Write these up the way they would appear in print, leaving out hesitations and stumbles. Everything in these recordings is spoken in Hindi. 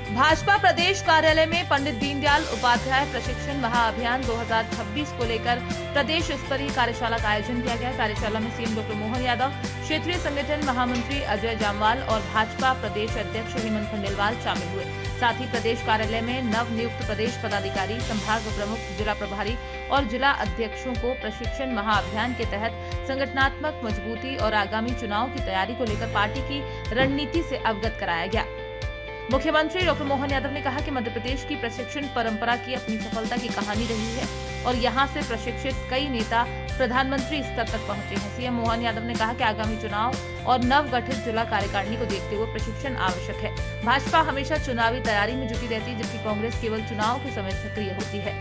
भाजपा प्रदेश कार्यालय में पंडित दीनदयाल उपाध्याय प्रशिक्षण महाअभियान 2026 को लेकर प्रदेश स्तरीय कार्यशाला का आयोजन किया गया। कार्यशाला में सीएम डॉक्टर मोहन यादव, क्षेत्रीय संगठन महामंत्री अजय जामवाल और भाजपा प्रदेश अध्यक्ष हेमंत खंडेलवाल शामिल हुए। साथ ही प्रदेश कार्यालय में नव नियुक्त प्रदेश पदाधिकारी, संभाग प्रमुख, जिला प्रभारी और जिला अध्यक्षों को प्रशिक्षण महाअभियान के तहत संगठनात्मक मजबूती और आगामी चुनाव की तैयारी को लेकर पार्टी की रणनीति से अवगत कराया गया। मुख्यमंत्री डॉक्टर मोहन यादव ने कहा कि मध्य प्रदेश की प्रशिक्षण परंपरा की अपनी सफलता की कहानी रही है और यहां से प्रशिक्षित कई नेता प्रधानमंत्री स्तर तक पहुंचे हैं। सीएम मोहन यादव ने कहा कि आगामी चुनाव और नव गठित जिला कार्यकारिणी को देखते हुए प्रशिक्षण आवश्यक है। भाजपा हमेशा चुनावी तैयारी में जुटी रहती है, जबकि कांग्रेस केवल चुनाव के समय सक्रिय होती है।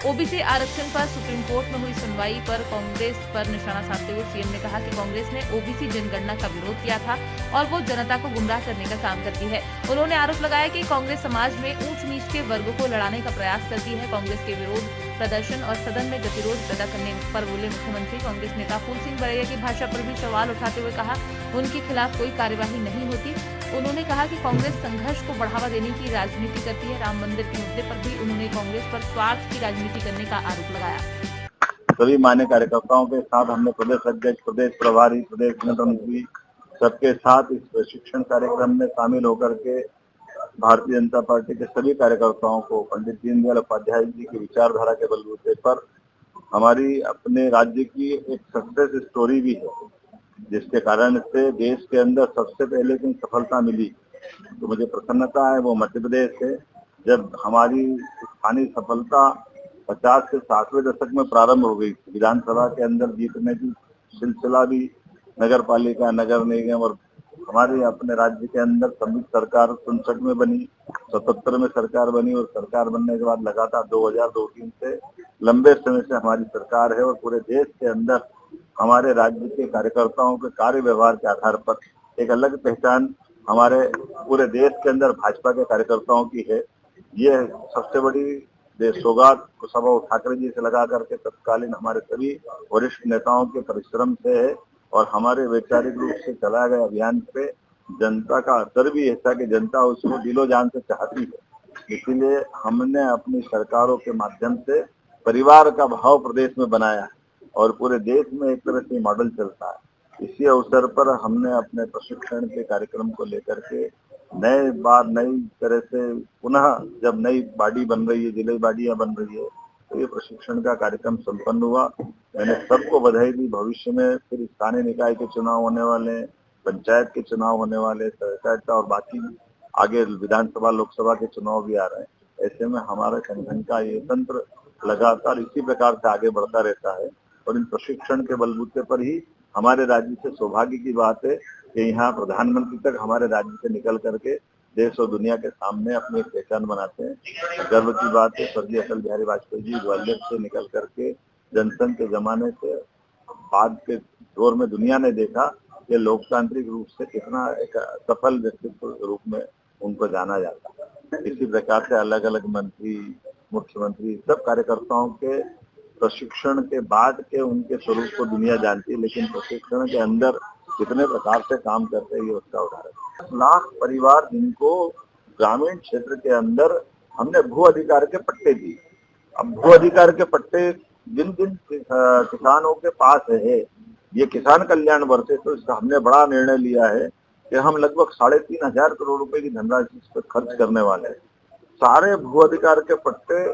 ओबीसी आरक्षण पर सुप्रीम कोर्ट में हुई सुनवाई पर कांग्रेस पर निशाना साधते हुए सीएम ने कहा कि कांग्रेस ने ओबीसी जनगणना का विरोध किया था और वो जनता को गुमराह करने का काम करती है। उन्होंने आरोप लगाया कि कांग्रेस समाज में ऊंच नीच के वर्गों को लड़ाने का प्रयास करती है। कांग्रेस के विरोध प्रदर्शन और सदन में गतिरोध पैदा करने पर बोले मुख्यमंत्री। कांग्रेस नेता फूल सिंह बड़ैया की भाषा पर भी सवाल उठाते हुए कहा उनके खिलाफ कोई कार्यवाही नहीं होती। उन्होंने कहा कि कांग्रेस संघर्ष को बढ़ावा देने की राजनीति करती है। राम मंदिर के मुद्दे पर भी उन्होंने कांग्रेस पर स्वार्थ की राजनीति करने का आरोप लगाया। सभी मान्य कार्यकर्ताओं के साथ हमने प्रदेश अध्यक्ष, प्रदेश प्रभारी, प्रदेश मंत्री सबके साथ इस प्रशिक्षण कार्यक्रम में शामिल होकर के भारतीय जनता पार्टी के सभी कार्यकर्ताओं को पंडित दीनदयाल उपाध्याय जी की विचारधारा के बलबूते पर हमारी अपने राज्य की एक सक्सेस स्टोरी भी है, जिसके कारण से देश के अंदर सबसे पहले जो सफलता मिली तो मुझे प्रसन्नता है वो मध्य प्रदेश है। जब हमारी स्थानीय सफलता 50 से 60वें दशक में प्रारंभ हो गई, विधानसभा के अंदर जीतने की सिलसिला भी नगर पालिका, नगर निगम और हमारे अपने राज्य के अंदर संयुक्त सरकार 59 में बनी, 77 में सरकार बनी और सरकार बनने के बाद लगातार 2002-03 से लंबे समय से हमारी सरकार है और पूरे देश के अंदर हमारे राज्य के कार्यकर्ताओं के कार्य व्यवहार के आधार पर एक अलग पहचान हमारे पूरे देश के अंदर भाजपा के कार्यकर्ताओं की है। ये सबसे बड़ी सौगात सभा ठाकरे जी से लगा करके तत्कालीन हमारे सभी वरिष्ठ नेताओं के परिश्रम से है और हमारे वैचारिक रूप से चलाए गए अभियान पे जनता का असर भी ऐसा कि जनता उसको दिलो जान से चाहती है। इसीलिए हमने अपनी सरकारों के माध्यम से परिवार का भाव प्रदेश में बनाया है और पूरे देश में एक तरह से मॉडल चलता है। इसी अवसर पर हमने अपने प्रशिक्षण के कार्यक्रम को लेकर के नई तरह से पुनः जब नई बाडी बन रही है, जिले बाडियां बन रही है, तो ये प्रशिक्षण का कार्यक्रम संपन्न हुआ। मैंने सबको बधाई दी। भविष्य में फिर स्थानीय निकाय के चुनाव होने वाले, पंचायत के चुनाव होने वाले, सहकारिता और बाकी आगे विधानसभा, लोकसभा के चुनाव भी आ रहे हैं। ऐसे में हमारा संगठन का ये तंत्र लगातार इसी प्रकार से आगे बढ़ता रहता है और इन प्रशिक्षण के बलबूते पर ही हमारे राज्य से सौभाग्य की बात है कि यहाँ प्रधानमंत्री तक हमारे राज्य से निकल करके देश और दुनिया के सामने अपनी पहचान बनाते हैं। गर्व की बात है, स्वर्गीय अटल बिहारी वाजपेयी जी ग्वालियर से निकल करके जनसंघ के जमाने से बाद के दौर में दुनिया ने देखा कि लोकतांत्रिक रूप से कितना एक सफल व्यक्तित्व रूप में उनको जाना जाता है। इसी प्रकार से अलग अलग मंत्री, मुख्यमंत्री, सब कार्यकर्ताओं के प्रशिक्षण के बाद के उनके स्वरूप को दुनिया जानती है, लेकिन प्रशिक्षण के अंदर कितने प्रकार से काम करते हैं ये उसका उदाहरण। 10 लाख परिवार जिनको ग्रामीण क्षेत्र के अंदर हमने भू अधिकार के पट्टे दिए। अब भू अधिकार के पट्टे जिन जिन किसानों के पास है, ये किसान कल्याण वर्ष है, तो इसका हमने बड़ा निर्णय लिया है कि हम लगभग 3,500 करोड़ रुपए की धनराशि इस पर खर्च करने वाले हैं। सारे भू अधिकार के पट्टे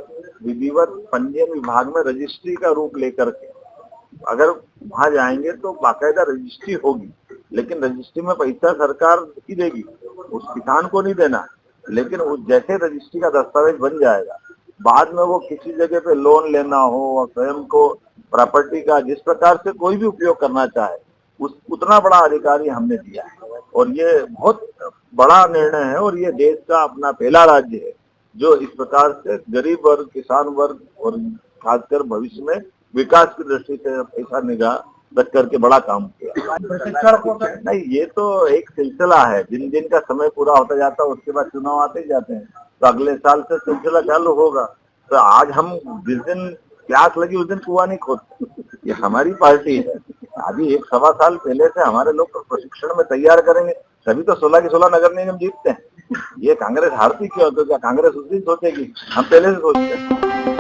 विधिवत पंजीयन विभाग में रजिस्ट्री का रूप लेकर के अगर वहां जाएंगे तो बाकायदा रजिस्ट्री होगी, लेकिन रजिस्ट्री में पैसा सरकार ही देगी, उस किसान को नहीं देना। लेकिन उस जैसे रजिस्ट्री का दस्तावेज बन जाएगा, बाद में वो किसी जगह पे लोन लेना हो और स्वयं को प्रॉपर्टी का जिस प्रकार से कोई भी उपयोग करना चाहे उतना बड़ा अधिकारी हमने दिया है और ये बहुत बड़ा निर्णय है और ये देश का अपना पहला राज्य है जो इस प्रकार से गरीब वर्ग, किसान वर्ग और खासकर भविष्य में विकास की दृष्टि से पैसा निगाह रख करके बड़ा काम किया। नहीं, ये तो एक सिलसिला है, जिन जिन का समय पूरा होता जाता है उसके बाद चुनाव आते ही जाते हैं, तो अगले साल से सिलसिला चालू होगा। तो आज हम जिस दिन प्यास लगी उस दिन कुआं नहीं खोदते, ये हमारी पार्टी है। अभी 1-1.25 साल पहले से हमारे लोग प्रशिक्षण में तैयार करेंगे, तभी तो 16 की 16 नगर निगम जीतते हैं। ये कांग्रेस हारती क्यों? तो क्या कांग्रेस उस दिन सोचेगी? हम पहले से सोचते हैं।